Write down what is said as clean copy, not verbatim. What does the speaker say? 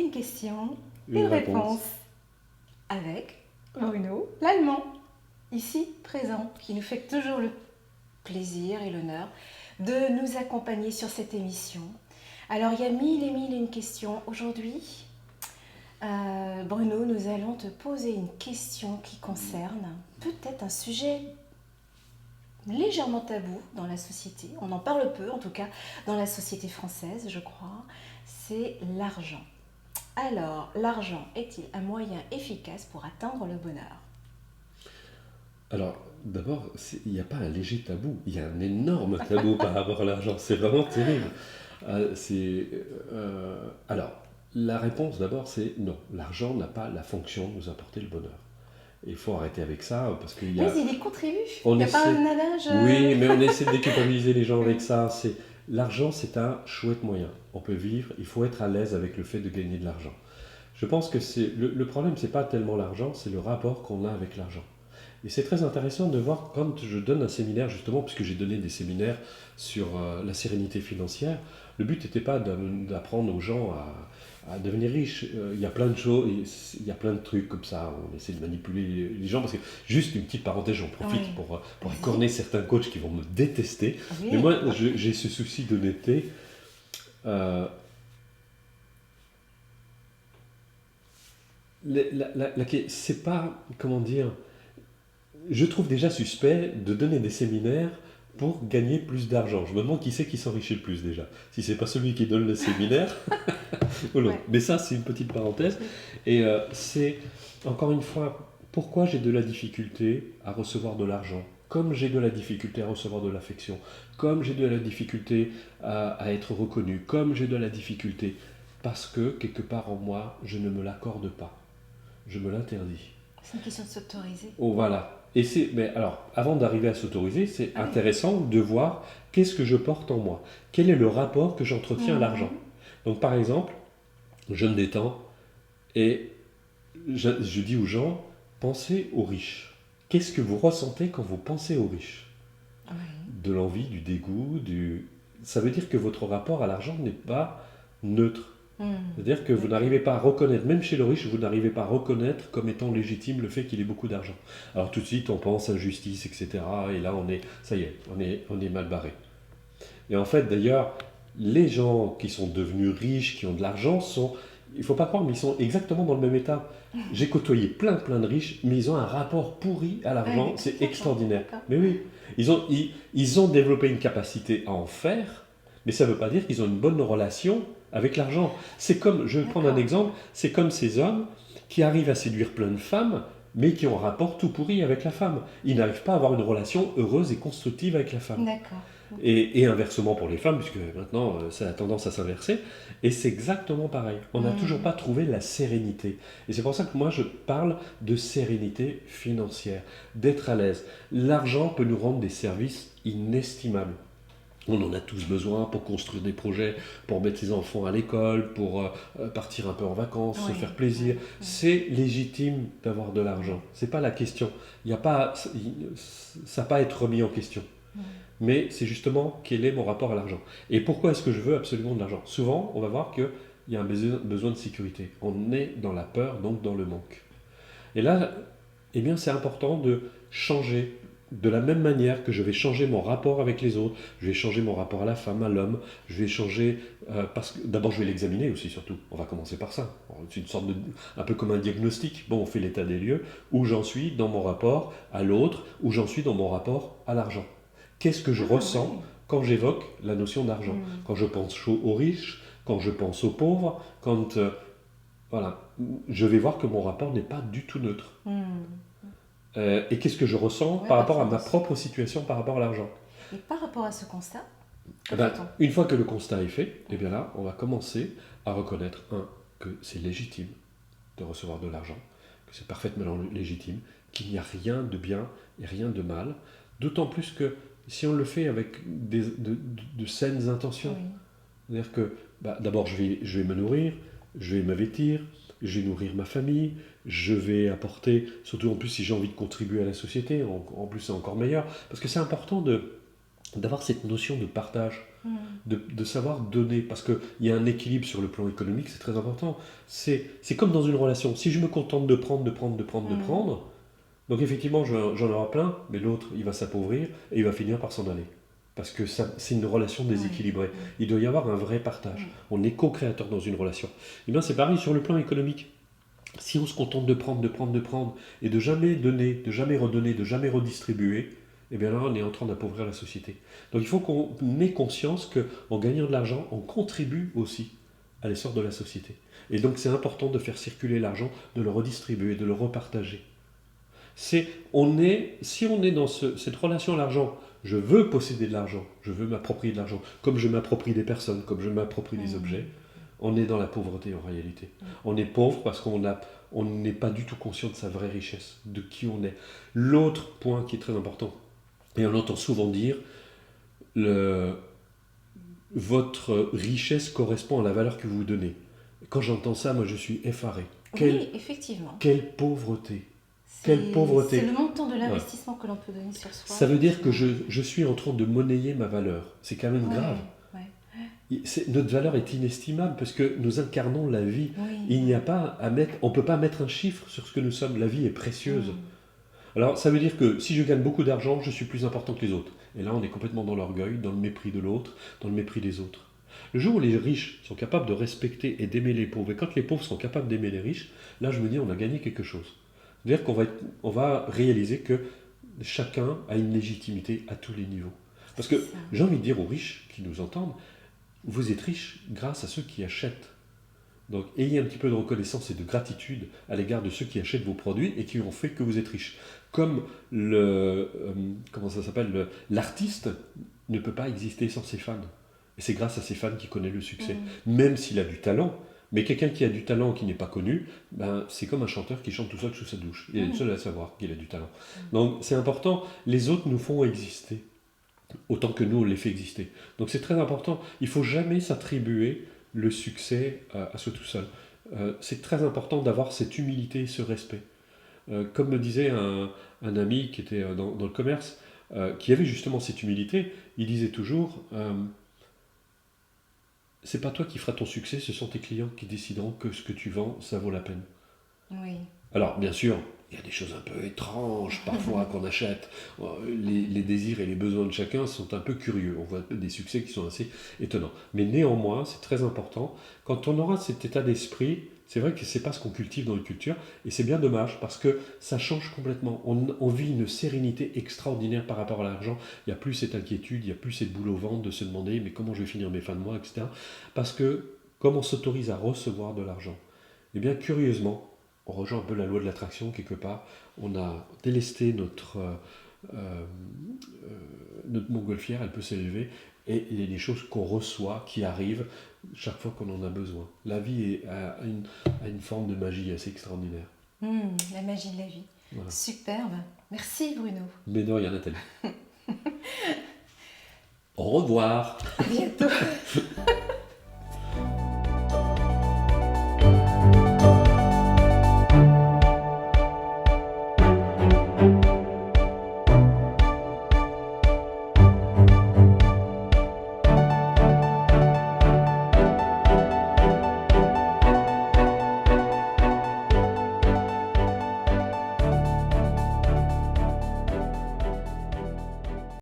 une question, Une une réponse. réponse avec Bruno Lallemand, ici présent, qui nous fait toujours le plaisir et l'honneur de nous accompagner sur cette émission. Alors il y a mille et une questions aujourd'hui. Bruno, nous allons te poser une question qui concerne peut-être un sujet légèrement tabou dans la société. On en parle peu, en tout cas, dans la société française, je crois. C'est l'argent. Alors, l'argent est-il un moyen efficace pour atteindre le bonheur? Alors, d'abord, il n'y a pas un léger tabou, il y a un énorme tabou par rapport à l'argent. C'est vraiment terrible. C'est, alors, la réponse d'abord, c'est non. L'argent n'a pas la fonction de nous apporter le bonheur. Il faut arrêter avec ça parce qu'il y Mais a, il y contribue. Il on n'y a pas essaie, un adage. oui, mais on essaie de déculpabiliser les gens avec ça. C'est l'argent, c'est un chouette moyen. On peut vivre. Il faut être à l'aise avec le fait de gagner de l'argent. Je pense que c'est le problème, c'est pas tellement l'argent, c'est le rapport qu'on a avec l'argent. Et c'est très intéressant de voir quand je donne un séminaire, justement, puisque j'ai donné des séminaires sur la sérénité financière, le but n'était pas d'apprendre aux gens à devenir riches. Il y a plein de choses, il y a plein de trucs comme ça, on essaie de manipuler les gens, parce que, juste une petite parenthèse, j'en Oui. profite pour Vas-y. écorner certains coachs qui vont me détester, mais Oui. moi j'ai ce souci d'honnêteté. Euh, c'est pas, comment dire, je trouve déjà suspect de donner des séminaires pour gagner plus d'argent. Je me demande qui c'est qui s'enrichit le plus déjà. Si c'est pas celui qui donne le séminaire ou l'autre. Ouais. Mais ça, c'est une petite parenthèse. Et c'est, encore une fois, pourquoi j'ai de la difficulté à recevoir de l'argent. Comme j'ai de la difficulté à recevoir de l'affection, comme j'ai de la difficulté à être reconnu, comme j'ai de la difficulté, parce que quelque part en moi, je ne me l'accorde pas. Je me l'interdis. C'est une question de s'autoriser. Oh, voilà. Et c'est, mais alors, avant d'arriver à s'autoriser, c'est Ah oui. intéressant de voir qu'est-ce que je porte en moi. Quel est le rapport que j'entretiens à l'argent. Mhm. Donc, par exemple, je me détends et je dis aux gens, pensez aux riches. Qu'est-ce que vous ressentez quand vous pensez aux riches? Oui. De l'envie, du dégoût, du... Ça veut dire que votre rapport à l'argent n'est pas neutre. C'est-à-dire que vous D'accord. n'arrivez pas à reconnaître, même chez le riche, vous n'arrivez pas à reconnaître comme étant légitime le fait qu'il ait beaucoup d'argent. Alors tout de suite, on pense injustice, etc. Et là, ça y est, on est mal barré. Et en fait, d'ailleurs, les gens qui sont devenus riches, qui ont de l'argent, il ne faut pas croire, mais ils sont exactement dans le même état. J'ai côtoyé plein de riches, mais ils ont un rapport pourri à l'argent, Ouais, c'est d'accord. extraordinaire. D'accord. Mais oui, ils ont développé une capacité à en faire, mais ça ne veut pas dire qu'ils ont une bonne relation avec l'argent. C'est comme, je vais prendre un D'accord. exemple, c'est comme ces hommes qui arrivent à séduire plein de femmes, mais qui ont un rapport tout pourri avec la femme. Ils n'arrivent pas à avoir une relation heureuse et constructive avec la femme. D'accord. Et inversement pour les femmes, puisque maintenant ça a tendance à s'inverser. Et c'est exactement pareil. On n'a toujours pas trouvé la sérénité. Et c'est pour ça que moi je parle de sérénité financière, d'être à l'aise. L'argent peut nous rendre des services inestimables. On en a tous besoin pour construire des projets, pour mettre ses enfants à l'école, pour partir un peu en vacances, se Oui. faire plaisir. Oui. C'est légitime d'avoir de l'argent. C'est pas la question. Il y a pas, ça n'a pas à être remis en question. Oui. Mais c'est justement quel est mon rapport à l'argent. Et pourquoi est-ce que je veux absolument de l'argent? Souvent, on va voir qu'il y a un besoin de sécurité. On est dans la peur, donc dans le manque. Et là, eh bien, c'est important de changer. De la même manière que je vais changer mon rapport avec les autres, je vais changer mon rapport à la femme, à l'homme, je vais changer, parce que d'abord je vais l'examiner aussi surtout, on va commencer par ça. C'est une sorte de, un peu comme un diagnostic, bon on fait l'état des lieux, où j'en suis dans mon rapport à l'autre, où j'en suis dans mon rapport à l'argent. Qu'est-ce que je Ah ressens oui. quand j'évoque la notion d'argent? Quand je pense aux riches, quand je pense aux pauvres, quand... voilà, je vais voir que mon rapport n'est pas du tout neutre. Et qu'est-ce que je ressens Ouais, par rapport à parfois ma aussi. propre situation, par rapport à l'argent? Et par rapport à ce constat, que Eh ben, fait-on? une fois que le constat est fait, eh bien là, on va commencer à reconnaître, que c'est légitime de recevoir de l'argent, que c'est parfaitement légitime, qu'il n'y a rien de bien et rien de mal, d'autant plus que si on le fait avec de saines intentions, Oui. c'est-à-dire que d'abord je vais me nourrir, je vais me vêtir, je vais nourrir ma famille, je vais apporter, surtout en plus si j'ai envie de contribuer à la société, en plus c'est encore meilleur, parce que c'est important d'avoir cette notion de partage. de savoir donner, parce qu'il y a un équilibre sur le plan économique, c'est très important. C'est comme dans une relation. Si je me contente de prendre, de prendre, donc effectivement, j'en aurai plein, mais l'autre, il va s'appauvrir et il va finir par s'en aller. Parce que c'est une relation déséquilibrée. Il doit y avoir un vrai partage. On est co-créateur dans une relation. Et bien c'est pareil sur le plan économique. Si on se contente de prendre, et de jamais donner, de jamais redonner, de jamais redistribuer, eh bien là, on est en train d'appauvrir la société. Donc il faut qu'on ait conscience qu'en gagnant de l'argent, on contribue aussi à l'essor de la société. Et donc c'est important de faire circuler l'argent, de le redistribuer, de le repartager. Si on est dans cette relation à l'argent, je veux posséder de l'argent, je veux m'approprier de l'argent, comme je m'approprie des personnes, comme je m'approprie des objets, on est dans la pauvreté en réalité. On est pauvre parce qu'on n'est pas du tout conscient de sa vraie richesse, de qui on est. L'autre point qui est très important, et on entend souvent dire, votre richesse correspond à la valeur que vous donnez. Quand j'entends ça, moi je suis effaré. Oui, effectivement. Quelle pauvreté! Quelle pauvreté! C'est le montant de l'investissement que l'on peut donner sur soi. Ça veut dire que je suis en train de monnayer ma valeur. C'est quand même grave. Notre valeur est inestimable parce que nous incarnons la vie. Il n'y a pas à mettre, on ne peut pas mettre un chiffre sur ce que nous sommes. La vie est précieuse. Alors ça veut dire que si je gagne beaucoup d'argent, je suis plus important que les autres. Et là, on est complètement dans l'orgueil, dans le mépris de l'autre, dans le mépris des autres. Le jour où les riches sont capables de respecter et d'aimer les pauvres, et quand les pauvres sont capables d'aimer les riches, là je me dis on a gagné quelque chose. C'est-à-dire qu'on va réaliser que chacun a une légitimité à tous les niveaux. Parce que j'ai envie de dire aux riches qui nous entendent, vous êtes riches grâce à ceux qui achètent. Donc ayez un petit peu de reconnaissance et de gratitude à l'égard de ceux qui achètent vos produits et qui ont fait que vous êtes riches. Comme l'artiste ne peut pas exister sans ses fans. Et c'est grâce à ses fans qu'il connaît le succès. Même s'il a du talent. Mais quelqu'un qui a du talent qui n'est pas connu, c'est comme un chanteur qui chante tout seul sous sa douche. Il est le seul à savoir qu'il a du talent. Donc c'est important. Les autres nous font exister autant que nous on les fait exister. Donc c'est très important. Il ne faut jamais s'attribuer le succès à soi tout seul. C'est très important d'avoir cette humilité et ce respect. Comme me disait un ami qui était dans le commerce, qui avait justement cette humilité, il disait toujours c'est pas toi qui feras ton succès, ce sont tes clients qui décideront que ce que tu vends, ça vaut la peine. Oui. Alors, bien sûr, il y a des choses un peu étranges parfois qu'on achète. Les désirs et les besoins de chacun sont un peu curieux. On voit des succès qui sont assez étonnants. Mais néanmoins, c'est très important. Quand on aura cet état d'esprit, c'est vrai que c'est pas ce qu'on cultive dans la culture, et c'est bien dommage parce que ça change complètement. On vit une sérénité extraordinaire par rapport à l'argent. Il n'y a plus cette inquiétude, il n'y a plus cette boule au ventre de se demander mais comment je vais finir mes fins de mois, etc. Parce que comme on s'autorise à recevoir de l'argent, eh bien curieusement, on rejoint un peu la loi de l'attraction quelque part. On a délesté notre montgolfière, elle peut s'élever, et il y a des choses qu'on reçoit, qui arrivent chaque fois qu'on en a besoin. La vie a une forme de magie assez extraordinaire. La magie de la vie. Voilà. Superbe. Merci Bruno. Mais non, il y en a tellement. Au revoir. À bientôt.